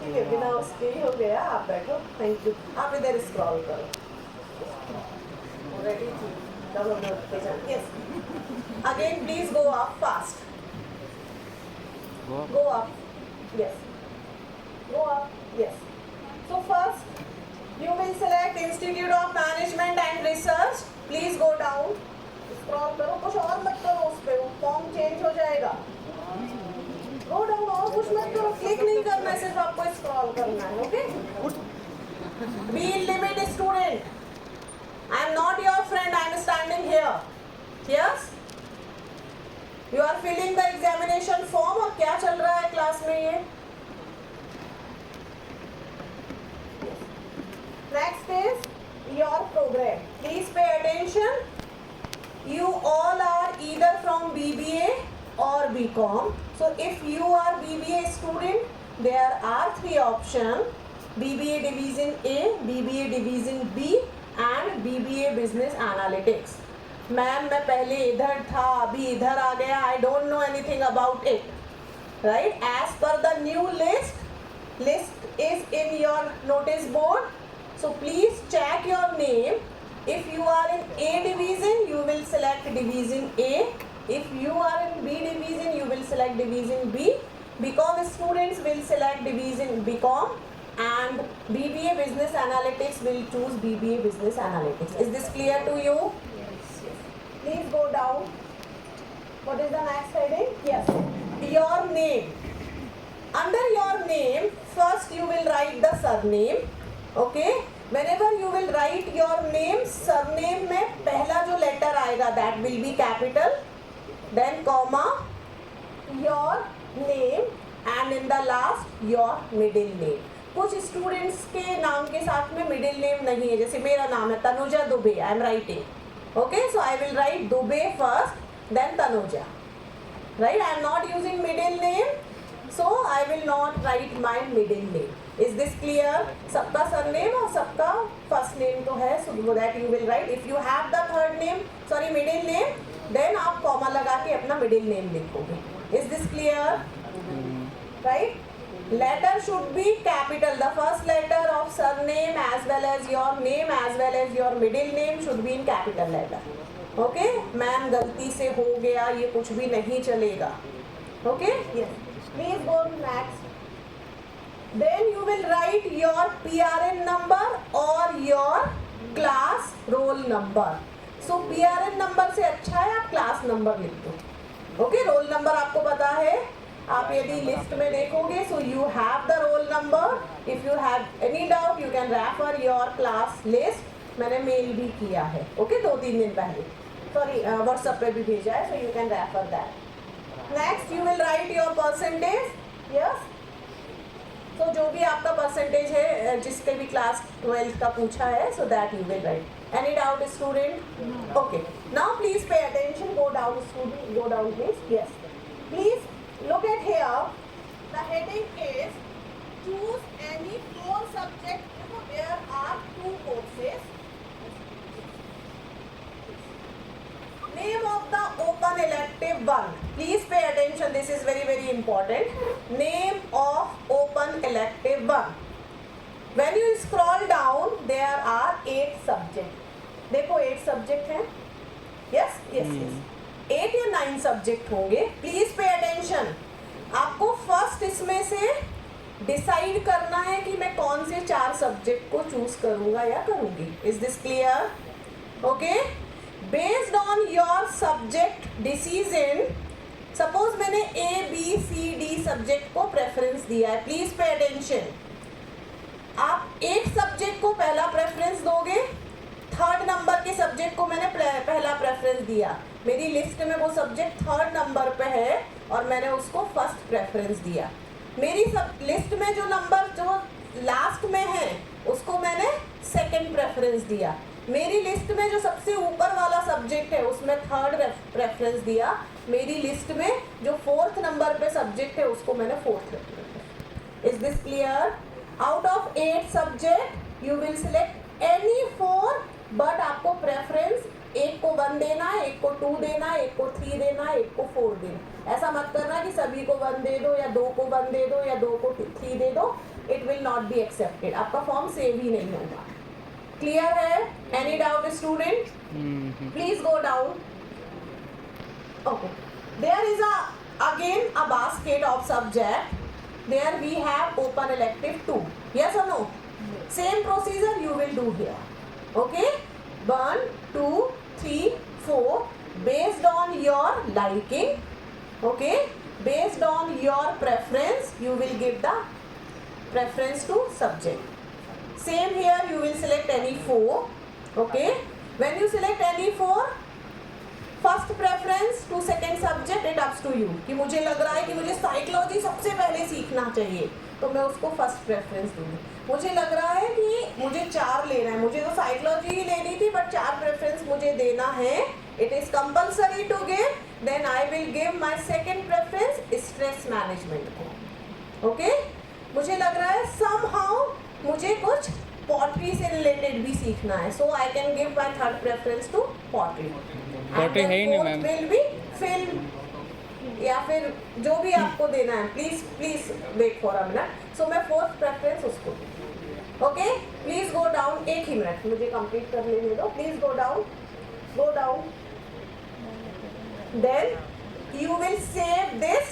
ठीक है, बिना उसके ही हो गया। आप बैठो, थैंक यू। आप इधर स्क्रॉल करो। रेडी थी, चलो notification. Yes, again please go up fast, go up, yes, go up, yes. So first you will select Institute of Management and Research. Please go down, scroll करो, कुछ और मत करो, उस पे वो फॉर्म चेंज हो जाएगा। Go down, और कुछ मत करो, क्लिक नहीं करना है, सिर्फ आपको स्क्रॉल करना है। Okay, be in limit student. I am not your friend, I am standing here. Yes, you are filling the examination form। और क्या चल रहा है क्लास में ये? Next is your program. Please pay attention. You all are either from BBA or BCom. So if you are BBA student, there are 3 options: BBA Division A, BBA Division B and BBA Business Analytics. Ma'am मैं पहले इधर था, अभी इधर आ गया, I don't know anything about it, right? As per the new list is in your notice board, so please check your name. If you are in A division, you will select division A. If you are in B division, you will select division B. BCom students will select division BCom, and BBA Business Analytics will choose BBA Business Analytics. Is this clear to you? Please go down. What is the next heading? Yes, your name. Under your name, first you will write the surname. Okay, whenever you will write your name, surname में पहला जो letter आएगा that will be capital, then comma, your name, and in the last your middle name. कुछ students के नाम के साथ में middle name नहीं है, जैसे मेरा नाम है Tanuja Dubey, I am writing. Okay, so I will write Dubey first, then Tanuja. Right? I am not using middle name, so I will not write my middle name. Is this clear? सबका surname और सबका first name तो है, so that you will write. If you have the third name, sorry middle name, then आप comma लगा के अपना middle name लिखोगे. Is this clear? Right? Letter should be capital. The first letter of surname as well as your name as well as your middle name should be in capital letter. Okay? Ma'am गलती से हो गया, ये कुछ भी नहीं चलेगा. Okay? Yes. Please go next. Then you will write your PRN number or your class roll number. So PRN number से अच्छा है आप class number लिख दो. Okay? Roll number आपको पता है. आप यदि लिस्ट में देखोगे, so you have the roll number. If you have any doubt you can refer your class list. मैंने मेल भी किया है, ओके, 2-3 दिन पहले, सॉरी व्हाट्सएप पे भी भेजा है, so you can refer that. Next you will write your percentage. Yes, so जो भी आपका परसेंटेज है, जिसके भी क्लास 12th का पूछा है, so that you will right. Any doubt student? Okay, now please pay attention. Go down student, go down please. Yes, please look at here. The heading is choose any 4 subjects. There are 2 courses. Name of the open elective 1. Please pay attention. This is very very important. Name of open elective 1. When you scroll down, there are 8 subjects. देखो 8 subject हैं. Yes, yes, yes. 8 या 9 subject होंगे. Please pay attention. आपको first इसमें से decide करना है कि मैं कौन से 4 सब्जेक्ट को चूज करूंगा या करूंगी. Is this clear? Okay, based on your subject decision, suppose मैंने ABCD सब्जेक्ट को प्रेफरेंस दिया है. Please pay attention. आप एक सब्जेक्ट को पहला प्रेफरेंस दोगे, 3rd नंबर के सब्जेक्ट को मैंने पहला प्रेफरेंस दिया. मेरी लिस्ट में वो सब्जेक्ट 3rd नंबर पे है और मैंने उसको फर्स्ट प्रेफरेंस दिया. मेरी सब लिस्ट में जो नंबर जो लास्ट में है उसको मैंने सेकंड प्रेफरेंस दिया. मेरी लिस्ट में जो सबसे ऊपर वाला सब्जेक्ट है उसमें 3rd प्रेफरेंस दिया. मेरी लिस्ट में जो 4th नंबर पे सब्जेक्ट है उसको मैंने 4th preference. Is this clear? Out of 8 subject you will select any 4, but आपको प्रेफरेंस एक को 1 देना है, एक को 2 देना है, एक को 3 देना है, एक को 4 देना। ऐसा मत करना कि सभी को 1 दे दो या 2 को 1 दे दो या 2 को 3 दे दो, it will not be accepted, आपका फॉर्म सेव ही नहीं होगा। क्लियर है? Any doubt student? Please go down. Okay, there is again a basket of subject, there we have open elective 2, yes or no? Same procedure you will do here, okay? 1 2 3 4 based on your liking, okay, based on your preference you will give the preference to subject. Same here, you will select any 4, okay? When you select any 4, first preference to second subject, it ups to you कि मुझे लग रहा है कि मुझे psychology सबसे पहले सीखना चाहिए तो मैं उसको फर्स्ट प्रेफरेंस दूंगी। मुझे लग रहा है कि मुझे 4 लेना है, मुझे तो साइकोलॉजी ही लेनी थी बट 4 प्रेफरेंस मुझे देना है, it is compulsory to give, then I will give my second preference stress management को। ओके, मुझे लग रहा है समहाउ मुझे कुछ पॉटरी से रिलेटेड भी सीखना है, so I can give my third preference to pottery. Pottery है ही नहीं मैम, विल बी फिल्म या फिर जो भी आपको देना है, please wait for a minute. So मैं फोर्थ प्रेफरेंस उसको दूँ। ओके, प्लीज गो डाउन, एक ही मिनट मुझे कंप्लीट कर लेने दो, please go down. Then you will save this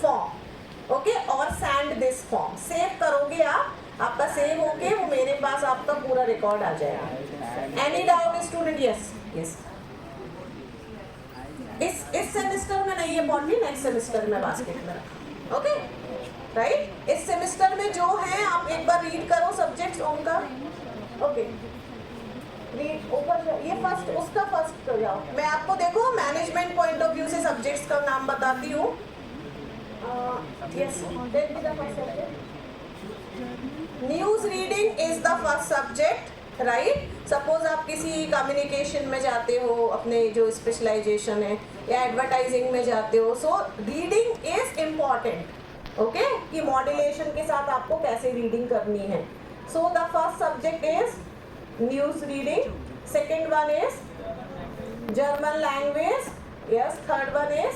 form, okay, और सेंड दिस फॉर्म। सेव करोगे आप, आपका सेव होके वो मेरे पास आपका पूरा रिकॉर्ड आ जाएगा। Any doubt student? यस। इस सेमेस्टर में नहीं है पॉटरी, नेक्स्ट सेमेस्टर में बास्केट में रखा, ओके राइट? इस सेमेस्टर में जो है आप एक बार रीड करो सब्जेक्ट्स उनका, ओके रीड ऊपर, ये फर्स्ट उसका फर्स्ट कर जाओ। मैं आपको देखो मैनेजमेंट पॉइंट ऑफ व्यू से सब्जेक्ट्स का नाम बताती हूँ। Yes, then the first subject news reading is the first subject, right? Suppose आप किसी कम्युनिकेशन में जाते हो, अपने जो स्पेशलाइजेशन है, या एडवर्टाइजिंग में जाते हो, so reading is important, okay, कि मॉड्यूलेशन के साथ आपको कैसे रीडिंग करनी है। So the first subject is news reading, second one is German language, yes, third one is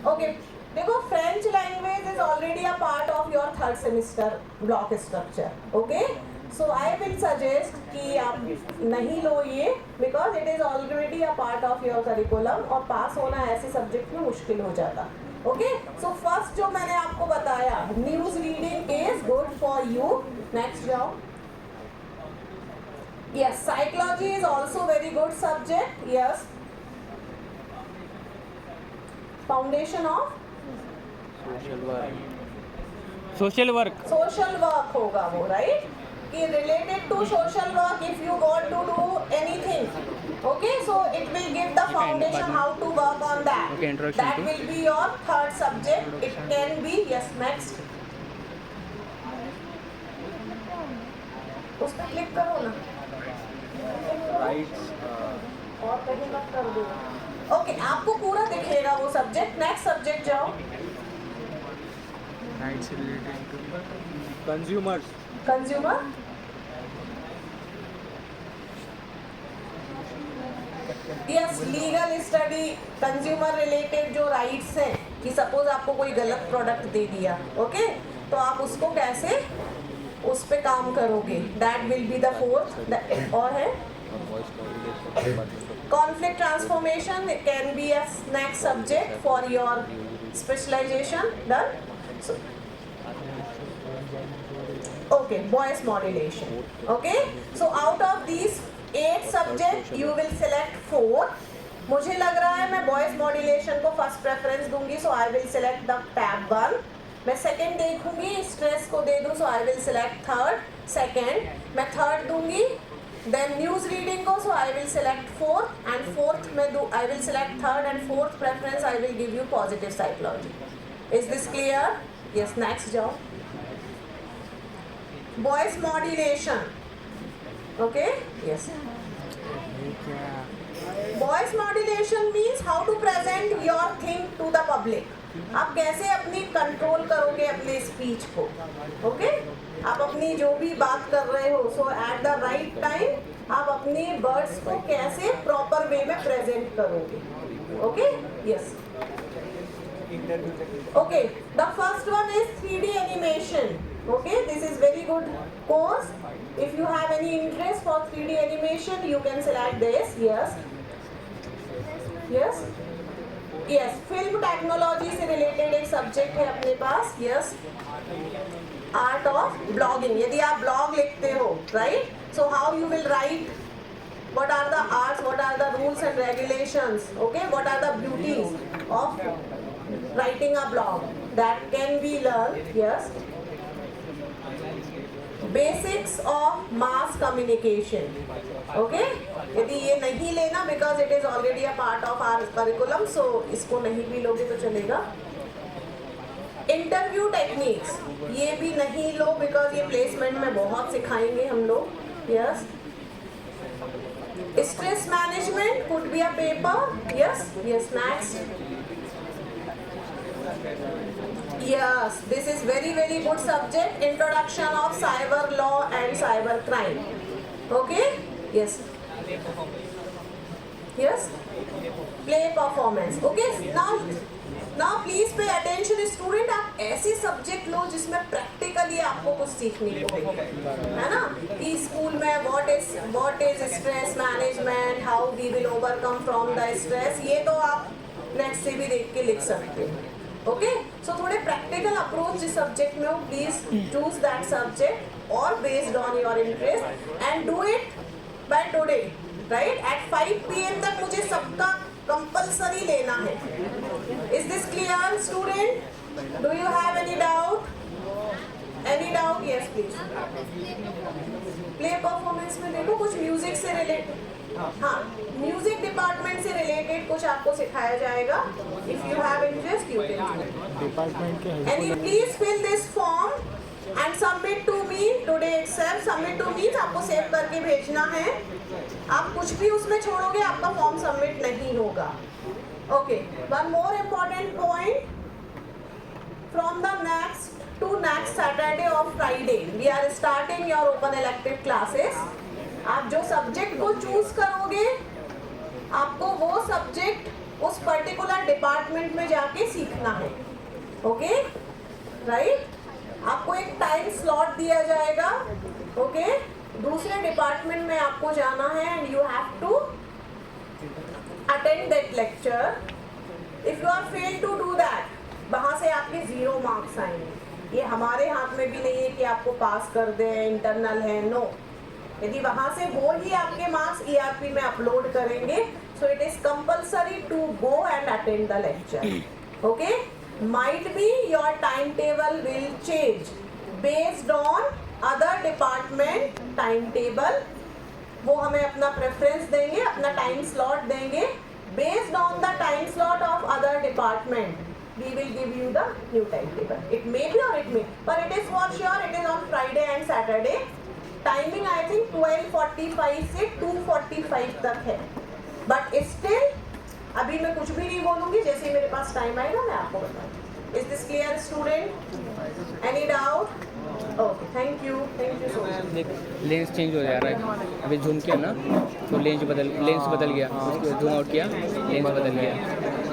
okay. देखो French language is already a part of your third semester block structure, okay. So I will suggest कि आप नहीं लो ये, because it is already a part of your curriculum, और pass होना ऐसे subject में मुश्किल हो जाता, ओके। सो फर्स्ट जो मैंने आपको बताया, news reading is good for you. Next जाओ। Yes, psychology is also very good subject, yes. Foundation of social work होगा वो, राइट? कि related to social work, if you got to do anything, okay, so it will give the foundation how to work on that. Okay, introduction that to will be your third subject. It can be, yes, next. उस पर click करो ना, और कहीं मत कर दो। Okay, आपको पूरा दिखेगा वो सब्जेक्ट। नेक्स्ट सब्जेक्ट जाओ। Rights related to consumer, yes, legal study, consumer related जो राइट्स हैं, कि सपोज आपको कोई गलत प्रोडक्ट दे दिया, ओके, तो आप उसको कैसे उस पे काम करोगे, that will be the fourth. और है conflict transformation, can be a next subject for your specialisation, done. Okay, voice modulation, okay, so out of these 8 subject you will select 4. मुझे लग रहा है मैं voice modulation को first preference दूंगी, so I will select the tab 1. मैं second देखूंगी, stress को दे दूं, so I will select third, second. मैं third दूंगी, then news reading को, so I will select 4th, and 4th में दूं, I will select third, and 4th preference I will give you positive psychology. Is this clear? Yes, next जाओ। voice modulation, okay, yes. Voice modulation means how to present your thing to the public. आप कैसे अपनी control करोगे अपने speech को. Okay आप अपनी जो भी बात कर रहे हो, सो एट द राइट टाइम आप अपनी वर्ड्स को कैसे प्रॉपर वे में प्रेजेंट करोगे. Okay yes. Okay, the first one is 3D animation. Okay, this is very good course. If you have any interest for 3D animation, you can select this. Yes. Yes. Yes. Film technology से related एक subject है अपने पास. Yes. Art of blogging. यदि आप blog लिखते हो, right? So how you will write? What are the arts? What are the rules and regulations? Okay. What are the beauties of writing a blog? That can be learned. Yes. Basics of mass communication. Okay. यदि ये नहीं लेना because it is already a part of our curriculum, so इसको नहीं भी लोगे तो चलेगा. Interview techniques ये भी नहीं लो because ये placement में बहुत सिखाएंगे हम लोग. Yes. Stress management could be a paper. Yes. Yes. Next. Yes, this is very good subject. Introduction of cyber law and cyber crime. Okay? Yes. Yes. Play performance. Okay. Now please pay attention student. आप ऐसे subject लो जिसमें practically आपको कुछ सीखने को मिले, है ना. कि स्कूल में what is stress management, how we will overcome from the stress, ये तो आप नेट से भी देख के लिख सकते हो. ओके सो थोड़े प्रैक्टिकल अप्रोच जिस सब्जेक्ट में हो, प्लीज चूज दैट सब्जेक्ट और based on your interest and do it by today, right. At 5 PM तक मुझे सबका कंपल्सरी लेना है. Is this clear student? Do you have any doubt? Yes please. Play performance में देखो कुछ म्यूजिक से रिलेटेड, हाँ म्यूजिक डिपार्टमेंट से रिलेटेड कुछ आपको सिखाया जाएगा. If you have interest you can department and you please fill this form and submit to me today itself. Submit to me आपको सेव करके भेजना है. आप कुछ भी उसमें छोड़ोगे आपका फॉर्म सबमिट नहीं होगा. Okay one more important point. From the next Saturday or Friday we are starting your open elective classes. आप जो सब्जेक्ट को चूज करोगे आपको वो सब्जेक्ट उस पर्टिकुलर डिपार्टमेंट में जाके सीखना है. Okay right. आपको एक टाइम स्लॉट दिया जाएगा. ओके दूसरे डिपार्टमेंट में आपको जाना है and you have to attend that lecture. If you are fail to do that वहां से आपके 0 मार्क्स आएंगे. ये हमारे हाथ में भी नहीं है कि आपको पास कर दें, इंटरनल है. नो. यदि वहां से वो ही आपके मार्क्स ERP में अपलोड करेंगे, so it is compulsory to go and attend the lecture. Okay might be your time table will change based on other department time table. वो हमें अपना प्रेफरेंस देंगे, अपना टाइम स्लॉट देंगे. Based on the time slot of other department we will give you the new timetable. It may be or it may, but it is for sure it is on Friday and Saturday. Timing I think 12:45 से 2:45 तक है. But still अभी मैं कुछ भी नहीं बोलूँगी. जैसे ही मेरे पास टाइम आएगा मैं आपको बताऊँगी. Is this clear student? Any doubt? Okay, thank you so much. Lens change हो जा रहा है. अभी जूम किया ना तो लेंस बदल गया. उसको जूम आउट किया लेंस बदल गया.